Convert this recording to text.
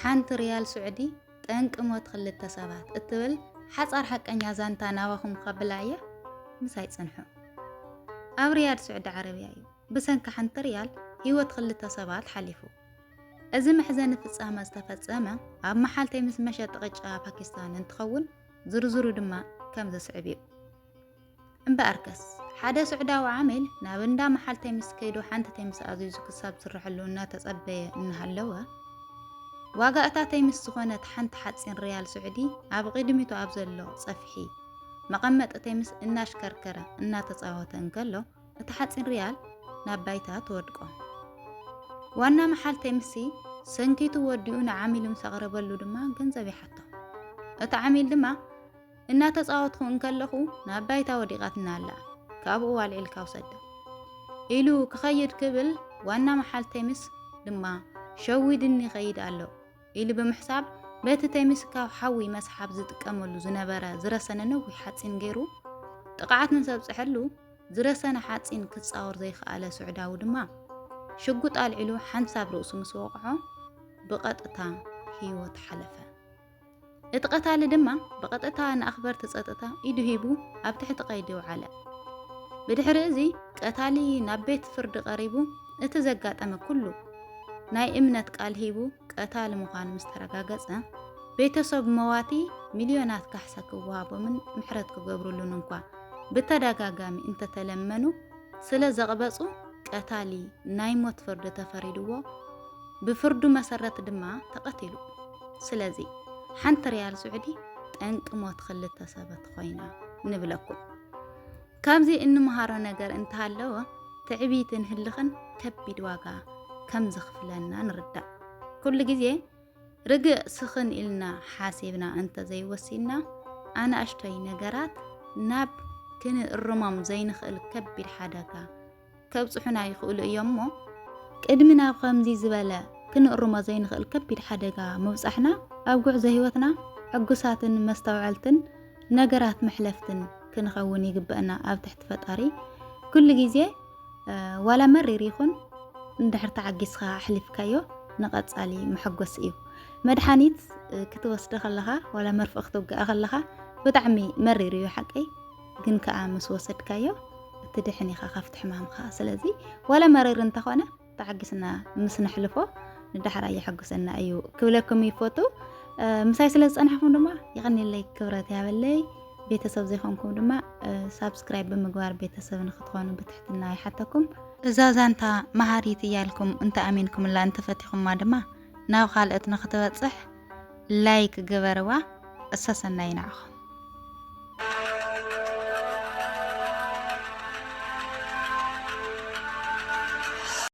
حانت ريال سعودي تنك موت خلت تسابات اتبل حصار حقنيا زانتا ناوخم قبلايه مساي صنحو ኣብ ሪያድ سعود عربية እዩ بسنك حانت ريال هيوت خلت تسابات حليفو እዚ محزن ፍጻመ ዝተፈጸመ ኣብ መሓልተይ ምስ መሸጥ ቅጫ ፓኪስታን እንትኸውን ዝርዝሩ ድማ ከም ዘስዕብ እዩ እምበኣርከስ ሓደ ስዑዳዊ ዓሚል ናብ እንዳ መሓልተይ ምስ ከይዱ ሓንቲ ተይምስ ኣዝዩ ክሳብ ዝስርሐሉ እናተጸበየ እናሃለወ ዋጋ እታ ተይምስ ዝኾነት ሓንቲ ሓፂን ሪያል ስዑዲ ኣብ ቅድሚቱ ኣብ ዘሎ ጸፍሒ መቐመጥ ተይምስ እናሽከርከረ እናተጻወተ እንከሎ እታ ሓፂን ሪያል ናብ ባይታ ትወድቆ ዋና መሓልተይ ምሲ ሰንኪቱ ወዲኡ ንዓሚል ምስ ኣቕረበሉ ድማ ገንዘብ ይሓቶ እታ ዓሚል ድማ እናተጻወትኩ እንከለኹ ናብ ባይታ ወዲቃትና ኣላ ካብኡ ዋልዒልካ ውሰደ ኢሉ ክኸይድ ክብል ዋና መሓልተይ ምስ ድማ ሸዊድኒ ኸይድ ኣሎ ኢሉ ብምሕሳብ በቲ ተይምስ ካብ ሓዊ መስሓብ ዝጥቀመሉ ዝነበረ ዝረሰነ ነዊሕ ሓፂን ገይሩ ጥቃዓት ንሰብፅሐሉ ዝረሰነ ሓፂን ክጻወር ዘይከኣለ ስዑዳዊ ድማ ሽጉጥ አልዒሉ ሓንሳብ ርእሱ ምስ ወቅዖ ብቐጥታ ህይወት ሓለፈ እቲ ቀታሊ ድማ ብቐጥታ ንኣኽበርቲ ጸጥታ ኢዱ ሂቡ ኣብ ትሕቲ ቀይዲ ውዓለ ብድሕሪ እዚ ቀታሊ ናብ ቤት ፍርዲ ቀሪቡ እቲ ዘጋጠመ ኩሉ ናይ እምነት ቃል ሂቡ ቀታሊ ምዃኑ ምስ ተረጋገጸ ቤተሰብ መዋቲ ሚልዮናት ካሕሳ ክወሃቦምን ምሕረት ክገብሩሉን እንኳ ብተደጋጋሚ እንተተለመኑ ስለ ዘቕበጹ ቀታሊ ናይ ሞት ፍርዲ ተፈሪድዎ ብፍርዱ መሰረት ድማ ተቀቲሉ ስለዚ ሓንቲ ሪያል ስዑዲ ጠንቅ ሞት ክልተ ሰበት ኮይና ንብለኩም ካብዚ እንመሃሮ ነገር እንተሃለወ ትዕቢትን ህልኽን ከቢድ ዋጋ ከም ዝኽፍለና ንርዳእ ኩሉ ግዜ ርግእ ስኽን ኢልና ሓሲብና እንተ ዘይወሲና ኣናእሽተይ ነገራት ናብ ክንእርሞም ዘይንኽእል ከቢድ ሓደጋ ከብጽሑና ይኽእሉ እዮም ሞ ቅድሚ ናብ ከምዚ ዝበለ ክንእርሞ ዘይንኽእል ከቢድ ሓደጋ መብጻሕና ኣብ ጉዕዞ ህይወትና ዕጉሳትን መስተውዓልትን ነገራት መሕለፍትን ክንኸውን ይግበአና ኣብ ትሕቲ ፈጣሪ ኩሉ ግዜ ዋላ መሪር ይኹን እንድሕር ተዓጊስካ ኣሕሊፍካዮ ንቐጻሊ መሐጎስ እዩ መድሓኒት ክትወስድ ከለኻ ዋላ መርፍእ ክትውግእ ከለኻ ብጣዕሚ መሪር እዩ ሓቀይ ግን ከዓ ምስ ወሰድካዮ ትድሕኒኻ ካፍቲ ሕማምካ ስለዚ ዋላ መሪር እንተኾነ ተዓጊስና ምስ ነሕልፎ ንድሕራ ይሐግሰና እዩ ክብለኩም ይፎቱ ምሳይ ስለ ዝጸንሐኩም ድማ ይቕኒለይ ክብረት ያበለይ ቤተሰብ ዘይኾንኩም ድማ ሳብስክራይብ ብምግባር ቤተሰብ ንኽትኾኑ ብትሕትና ይሓተኩም እዛ ዛንታ መሃሪት እያልኩም እንተ ኣሚንኩምላ እንተፈቲኹማ ድማ ናብ ካልኦት ንኽትበጽሕ ላይክ ግበርዋ እሰሰናይ ናዕኹም